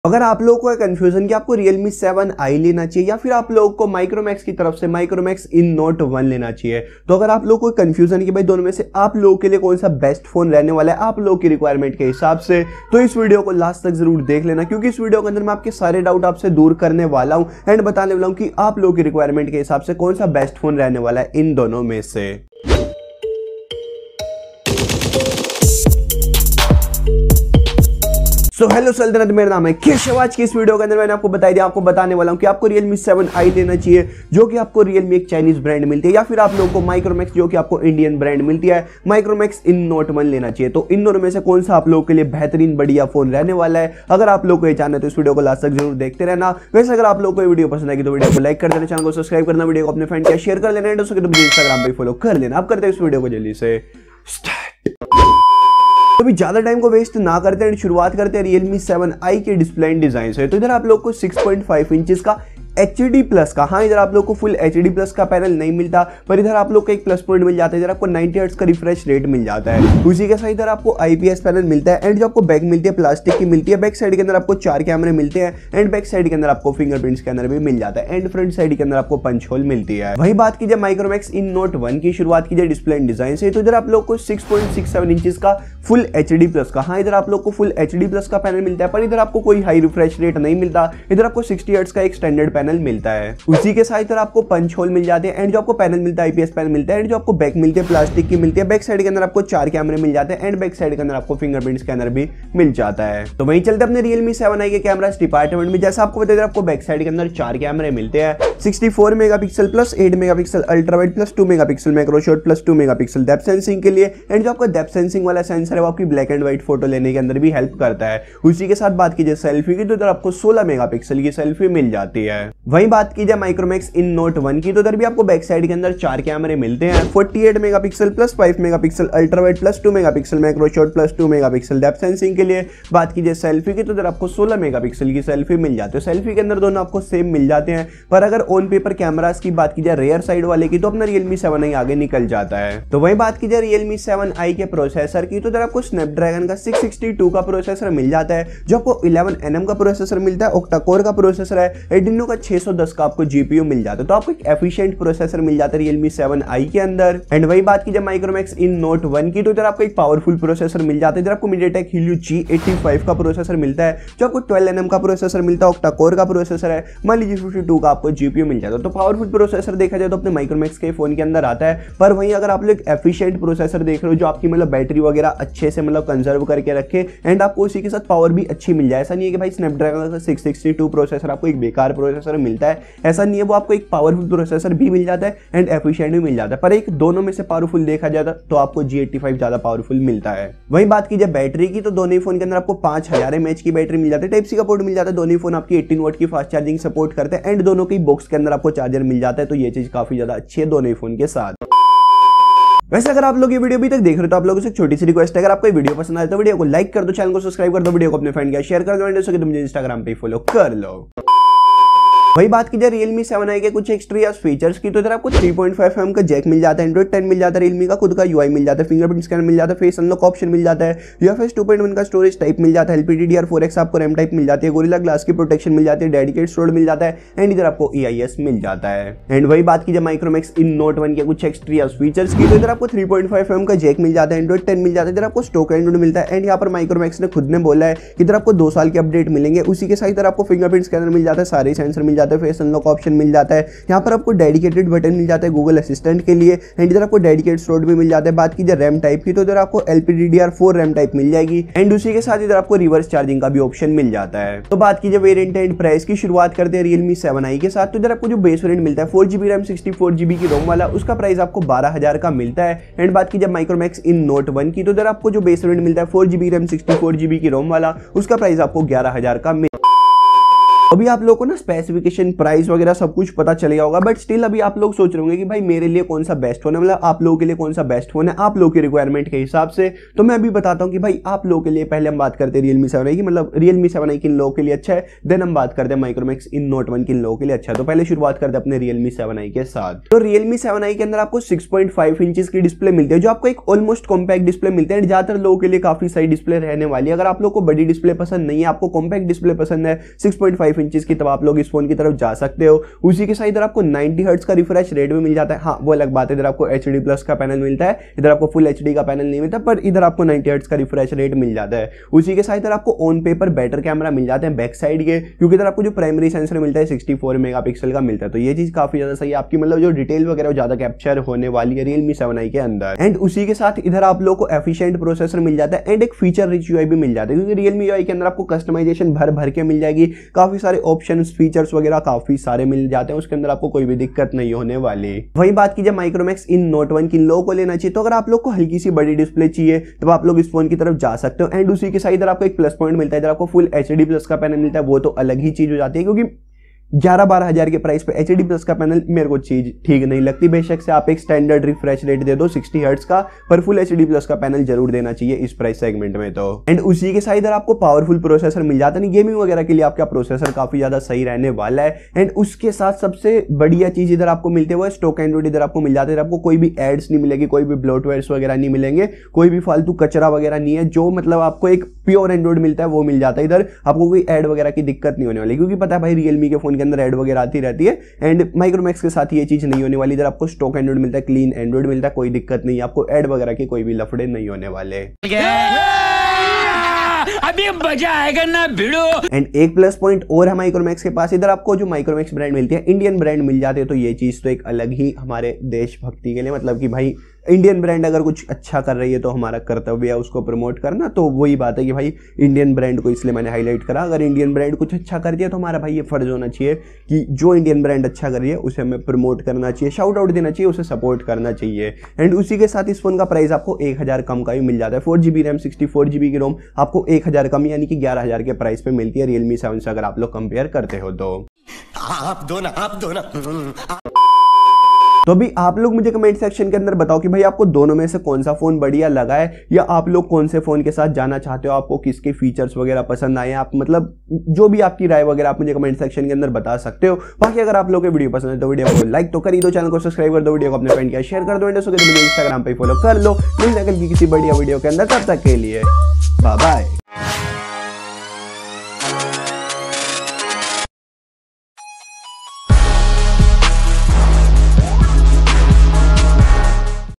अगर आप लोगों को है कंफ्यूजन कि आपको Realme 7i लेना चाहिए या फिर आप लोगों को Micromax की तरफ से Micromax in Note 1 लेना चाहिए, तो अगर आप लोगों को कंफ्यूजन है कि भाई दोनों में से आप लोगों के लिए कौन सा बेस्ट फोन रहने वाला है आप लोगों की रिक्वायरमेंट के हिसाब से, तो इस वीडियो को लास्ट तक जरूर देख लेना, क्योंकि इस वीडियो के अंदर मैं आपके सारे डाउट आपसे दूर करने वाला हूं एंड बताने वाला हूं कि आप लोगों की रिक्वायरमेंट के हिसाब से कौन सा बेस्ट फोन रहने वाला है इन दोनों में से। तो हेलो सल्तनत, मेरा नाम है केशव। आज की इस वीडियो के अंदर मैंने आपको बताई दिया, आपको बताने वाला हूं कि आपको Realme 7i लेना चाहिए जो कि आपको Realme एक चाइनीज ब्रांड मिलती है, या फिर आप लोगों को Micromax जो कि आपको इंडियन ब्रांड मिलती है Micromax in Note 1 लेना चाहिए। तो इन दोनों में से कौन सा आप लोगों के लिए बेहतरीन बढ़िया फोन रहने वाला है, अगर आप लोग को ये जानना है तो इस वीडियो को लास्ट तक जरूर देखते रहना। वैसे अगर आप लोग को वीडियो पसंद आएगी तो वीडियो को लाइक कर देना, चैनल को सब्सक्राइब करना, वीडियो को अपने फ्रेंड के शेयर कर लेना एंड उसके मुझे इंस्टाग्राम पे फॉलो कर लेना। अब करते हैं इस वीडियो को जल्दी से स्टार्ट। तो भी ज्यादा टाइम को वेस्ट ना करते हैं, शुरुआत करते हैं Realme 7i के डिस्प्ले एंड डिजाइन से। तो इधर आप लोग को 6.5 इंचेस का HD प्लस का, हाँ इधर आप लोग को फुल HD प्लस का पैनल नहीं मिलता, पर इधर आप लोग को एक प्लस पॉइंट मिल जाता है, इधर आपको 90 हर्ट्ज का रिफ्रेश रेट मिल जाता है। उसी के साथ इधर आपको IPS पैनल मिलता है एंड जो आपको बैक मिलती है प्लास्टिक की मिलती है। बैक साइड के अंदर आपको 4 कैमरे मिलते हैं एंड बैक साइड के अंदर आपको फिंगरप्रिंट स्कैनर भी मिल जाता है एंड फ्रंट साइड के अंदर आपको पंच होल मिलती है। वही बात की जाए Micromax in Note 1 की, शुरुआत की जाए डिस्प्ले एंड डिजाइन से, तो इधर आप लोग को 6.67 इंचेस का फुल HD प्लस का, हाँ इधर आप लोग को फुल HD प्लस का पैनल मिलता है, पर इधर आपको कोई हाई रिफ्रेश रेट नहीं मिलता, इधर आपको 60 हर्ट्ज का एक स्टैंडर्ड पैनल मिलता है। उसी के साथ इधर आपको पंच होल मिल जाते हैं एंड जो आपको पैनल मिलता है IPS पैनल मिलता है एंड जो आपको बैक मिलती है प्लास्टिक की मिलती है। बैक साइड के अंदर आपको 4 कैमरे मिल जाते हैं एंड बैक साइड के अंदर आपको फिंगरप्रिंट स्कैनर भी मिल जाता है। तो वहीं चलते अपने Realme 7i के कैमरास डिपार्टमेंट में। जैसा आपको बताया आपको बैक साइड के अंदर 4 कैमरे मिलते हैं, 64 megapixel plus 8 megapixel ultra wide plus 2 megapixel macro shot plus 2 megapixel depth sensing के लिए एंड जो आपका डेप्थ सेंसिंग वाला सेंसर है वो आपकी ब्लैक एंड व्हाइट फोटो लेने के अंदर भी हेल्प करता है। उसी के साथ बात कीजिए सेल्फी की, तो इधर आपको 16 मेगापिक्सल की सेल्फी मिल जाती है। वहीं बात की जाए Micromax in Note 1 की, तो इधर भी आपको बैक साइड के अंदर 4 कैमरे मिलते हैं, 48 megapixel plus 5 megapixel ultra wide plus 2 megapixel macro shot plus 2 megapixel depth sensing के लिए। बात कीजिए सेल्फी की, तो इधर आपको 16 मेगापिक्सल की सेल्फी मिल जाती है। सेल्फी के अंदर दोनों आपको सेम मिल जाते हैं, पर अगर ऑन पेपर कैमरास की बात की जाए रेयर साइड वाले की, तो अपना Realme 7i आगे निकल जाता है। तो वही बात की जाए Realme 7i के प्रोसेसर की, तो इधर आपको स्नैपड्रैगन का 662 का प्रोसेसर मिल जाता है, जो आपको 11nm का प्रोसेसर मिलता है, ऑक्टा कोर का प्रोसेसर है, एडिनो का 610 का आपको GPU मिल जाता है। तो आपको एक एफिशिएंट प्रोसेसर मिल जाता है Realme 7i के अंदर। एंड वही बात की जाए Micromax in Note 1 की, तो इधर आपको एक पावरफुल प्रोसेसर मिल जाता है, इधर आपको MediaTek Helio G85 का प्रोसेसर मिलता है, जो आपको 12nm का प्रोसेसर मिलता है, ऑक्टा कोर का प्रोसेसर है, मान लीजिए 52 का आपको GPU मिल जाता है। तो पावरफुल प्रोसेसर देखा जाए तो अपने Micromax के फोन के अंदर आता है, पर वहीं अगर आप लोग एफिशिएंट प्रोसेसर देख रहे हो जो आपकी मतलब बैटरी वगैरह अच्छे से मतलब कंजर्व करके रखे एंड आपको उसी के साथ पावर भी अच्छी मिल जाए, ऐसा नहीं है कि भाई स्नैपड्रैगन का 662 प्रोसेसर आपको एक बेकार प्रोसेसर मिलता है, ऐसा नहीं है, वो आपको एक पावरफुल प्रोसेसर भी मिल जाता है एंड एफिशिएंट भी मिल जाता है, पर एक दोनों में से पावरफुल देखा जाता तो आपको G85 ज्यादा पावरफुल मिलता है। वहीं बात की जाए बैटरी की, तो दोनों ही फोन के अंदर आपको 5000 mAh की बैटरी मिल जाती है, टाइप सी का पोर्ट मिल जाता है, दोनों ही फोन आपकी 18 वोल्ट की फास्ट चार्जिंग सपोर्ट करते हैं एंड दोनों की बॉक्स के अंदर आपको चार्जर मिल जाता है, तो ये चीज काफी ज्यादा अच्छी है दोनों ही फोन के साथ। वैसे अगर आप लोग ये वीडियो अभी तक देख रहे हो तो आप लोगों से छोटी सी रिक्वेस्ट है, अगर आपको ये वीडियो पसंद आए तो वीडियो को लाइक कर दो, चैनल को सब्सक्राइब कर दो, वीडियो को अपने फ्रेंड के शेयर कर दो एंड तो मुझे इंस्टाग्राम पे फॉलो कर लो। वही बात की जाए Realme 7i के कुछ एक्स्ट्रा फीचर्स की, तो इधर आपको 3.5mm का जैक मिल जाता है, Android 10 मिल जाता है, Realme का खुद का UI मिल जाता है, फिंगरप्रिंट स्कैनर मिल जाता है, फेस अनलॉक ऑप्शन मिल जाता है, UFS 2.1 का स्टोरेज टाइप मिल जाता है, LPDDR4X आपको रैम टाइप मिल जाती है, गोरिल्ला ग्लास की प्रोटेक्शन मिल जाती है, डेडिकेटेड स्टोरेज मिल जाता है एंड इधर आपको EIS मिल जाता है। एंड वही बात की जाए Micromax in Note 1 के कुछ एक्स्ट्रा फीचर्स की, तो इधर आपको 3.5mm का जैक मिल जाता है, Android 10 मिल जाता है, इधर आपको स्टॉक एंड्रॉइड मिलता है एंड यहाँ पर Micromax ने खुद ने बोला है कि इधर आपको 2 साल के अपडेट मिलेंगे। उसी के साथ इधर आपको फिंगरप्रिंट स्कैनर मिल जाता है, सारे सेंसर मिल जाते हैं, फेस अनलॉक मिल जाता है, यहाँ पर आपको डेडिकेटेड बटन मिल जाता है गूगल असिस्टेंट के लिए एंड इधर आपको डेडिकेटेड स्लॉट भी मिल जाता है। बात की जाए रैम टाइप की, तो इधर आपको LPDDR4 रैम टाइप मिल जाएगी एंड उसी के साथ इधर आपको रिवर्स चार्जिंग का भी ऑप्शन मिल जाता है। तो बात की जाए वेरिएंट एंड प्राइस की, शुरुआत करते हैं Realme 7i के साथ। तो इधर आपको जो बेस वेरिएंट मिलता है 4GB रैम 64GB की रोम वाला, उसका प्राइस आपको 12000 का मिलता है। एंड बात की जाए Micromax in Note 1 की, तो इधर आपको जो बेस वेरिएंट मिलता है 4GB रैम 64GB की रोम वाला, उसका प्राइस आपको 11000 का अभी आप लोगों को ना स्पेसिफिकेशन, प्राइस वगैरह सब कुछ पता चल गया होगा, बट स्टिल अभी आप लोग सोच रहे होंगे कि भाई मेरे लिए कौन सा बेस्ट फोन है, मतलब आप लोगों के लिए कौन सा बेस्ट फोन है आप लोगों की रिक्वायरमेंट के हिसाब से। तो मैं अभी बताता हूं कि भाई आप लोगों के लिए पहले हम बात करते हैं Realme 7i की, मतलब Realme 7i किन लोगों के लिए अच्छा है, देन हम बात करते हैं Micromax इन Note 1 किन लोगों के लिए अच्छा है। तो पहले शुरुआत करते हैं अपने Realme 7i के साथ। तो Realme 7i के अंदर आपको 6.5 इंचेस की डिस्प्ले मिलती है, जो आपको एक ऑलमोस्ट कॉम्पैक्ट डिस्प्ले मिलती है। ज्यादातर लोगों के लिए काफी सही डिस्प्ले रहने वाली है। अगर आप लोग को बड़ी डिस्प्ले पसंद नहीं है, आपको कॉम्पैक्ट डिस्प्ले पसंद है 6.5 इंचेस की, तब आप लोग इस फोन की तरफ जा सकते हो। उसी के साथ इधर आपको 90 हर्ट्ज का रिफ्रेश रेट भी मिल जाता है। हाँ, वो अलग बात है, इधर आपको HD प्लस का पैनल मिलता है, इधर आपको फुल HD का पैनल नहीं मिलता, पर इधर आपको 90 हर्ट्ज का रिफ्रेश रेट मिल जाता है। उसी के साथ इधर आपको ऑन पेपर बेटर कैमरा मिल जाते हैं बैक साइड के, क्योंकि इधर आपको जो प्राइमरी सेंसर मिलता है 64 मेगापिक्सल का मिलता है। तो ये चीज काफी ज्यादा सही है आपकी, मतलब जो डिटेल वगैरह ज्यादा कैप्चर होने वाली है Realme 7i के अंदर। एंड उसी के साथ इधर आप लोग को एफिशिएंट प्रोसेसर मिल जाता है एंड एक फीचर रिच UI भी मिल जाता है, क्योंकि Realme UI के अंदर आपको कस्टमाइजेशन भर भर के मिल जाएगी, काफी सारे ऑप्शंस, फीचर्स वगैरह काफी सारे मिल जाते हैं, उसके अंदर आपको कोई भी दिक्कत नहीं होने वाली। वही बात कीजिए Micromax इन Note 1 किन लोगों को लेना चाहिए, तो अगर आप लोग को हल्की सी बड़ी डिस्प्ले चाहिए तब आप लोग इस फोन की तरफ जा सकते हो। एंड उसी के साथ इधर आपको एक प्लस पॉइंट मिलता है, इधर आपको फुल HD प्लस का पैनल मिलता है, वो तो अलग ही चीज हो जाती है, क्योंकि 11-12 हज़ार के प्राइस पे HD प्लस का पैनल मेरे को चीज ठीक नहीं लगती। बेशक से आप एक स्टैंडर्ड रिफ्रेश रेट दे दो 60 हर्ट्ज का, पर फुल HD प्लस का पैनल जरूर देना चाहिए इस प्राइस सेगमेंट में। तो एंड उसी के साथ इधर आपको पावरफुल प्रोसेसर मिल जाता है, गेमिंग वगैरह के लिए आपका प्रोसेसर काफी ज्यादा सही रहने वाला है। एंड उसके साथ सबसे बढ़िया चीज इधर आपको मिलते हुए स्टॉक एंड्रॉइड इधर आपको मिल जाता है। आपको कोई भी एड्स नहीं मिलेगी, कोई भी ब्लोटवेयर्स वगैरह नहीं मिलेंगे, कोई भी फालतू कचरा वगैरह नहीं है, जो मतलब आपको एक प्योर एंड्रॉइड मिलता है वो मिल जाता है। इधर आपको कोई एड वगैरह की दिक्कत नहीं होने वाली, क्योंकि पता है भाई Realme के फोन के अंदर एड वगैरह आती रहती है। एंड Micromax के साथ ये चीज नहीं होने वाली, इधर आपको स्टॉक एंड्रॉइड मिलता है, क्लीन एंड्रॉइड मिलता है, कोई दिक्कत नहीं है, आपको एड वगैरह के कोई भी लफड़े नहीं होने वाले। अभी मजा आएगा ना भिड़ो। एंड एक प्लस पॉइंट और है Micromax के पास, इधर आपको जो Micromax ब्रांड मिलती है इंडियन ब्रांड मिल जाती है। तो ये चीज तो एक अलग ही हमारे देशभक्ति के लिए, मतलब कि भाई इंडियन ब्रांड अगर कुछ अच्छा कर रही है तो हमारा कर्तव्य है उसको प्रमोट करना। तो वही बात है कि भाई इंडियन ब्रांड को इसलिए मैंने हाईलाइट करा। अगर इंडियन ब्रांड कुछ अच्छा कर दिया तो हमारा भाई ये फर्ज होना चाहिए कि जो इंडियन ब्रांड अच्छा कर रही है उसे हमें प्रमोट करना चाहिए, शाउट आउट देना चाहिए, उसे सपोर्ट करना चाहिए। एंड उसी के साथ इस फोन का प्राइस आपको 1000 कम का भी मिल जाता है। 4GB रैम 64GB की रोम आपको 1000 कम यानी कि 11000 के प्राइस पे मिलती है Realme 7 से, अगर आप लोग कंपेयर करते हो तो। आप दो ना। तो अभी आप लोग मुझे कमेंट सेक्शन के अंदर बताओ कि भाई आपको दोनों में से कौन सा फोन बढ़िया लगा है, या आप लोग कौन से फोन के साथ जाना चाहते हो, आपको किसके फीचर्स वगैरह पसंद आए, आप मतलब जो भी आपकी राय वगैरह आप मुझे कमेंट सेक्शन के अंदर बता सकते हो। बाकी अगर आप लोग को वीडियो पसंद है तो वीडियो को लाइक तो कर ही दो, चैनल को सब्सक्राइब कर दो, वीडियो को अपने फ्रेंड के शेयर कर दो, इंस्टाग्राम पे फॉलो कर लो। मिलते हैं कल की किसी बढ़िया वीडियो के अंदर, तब तक के लिए बाय बाय।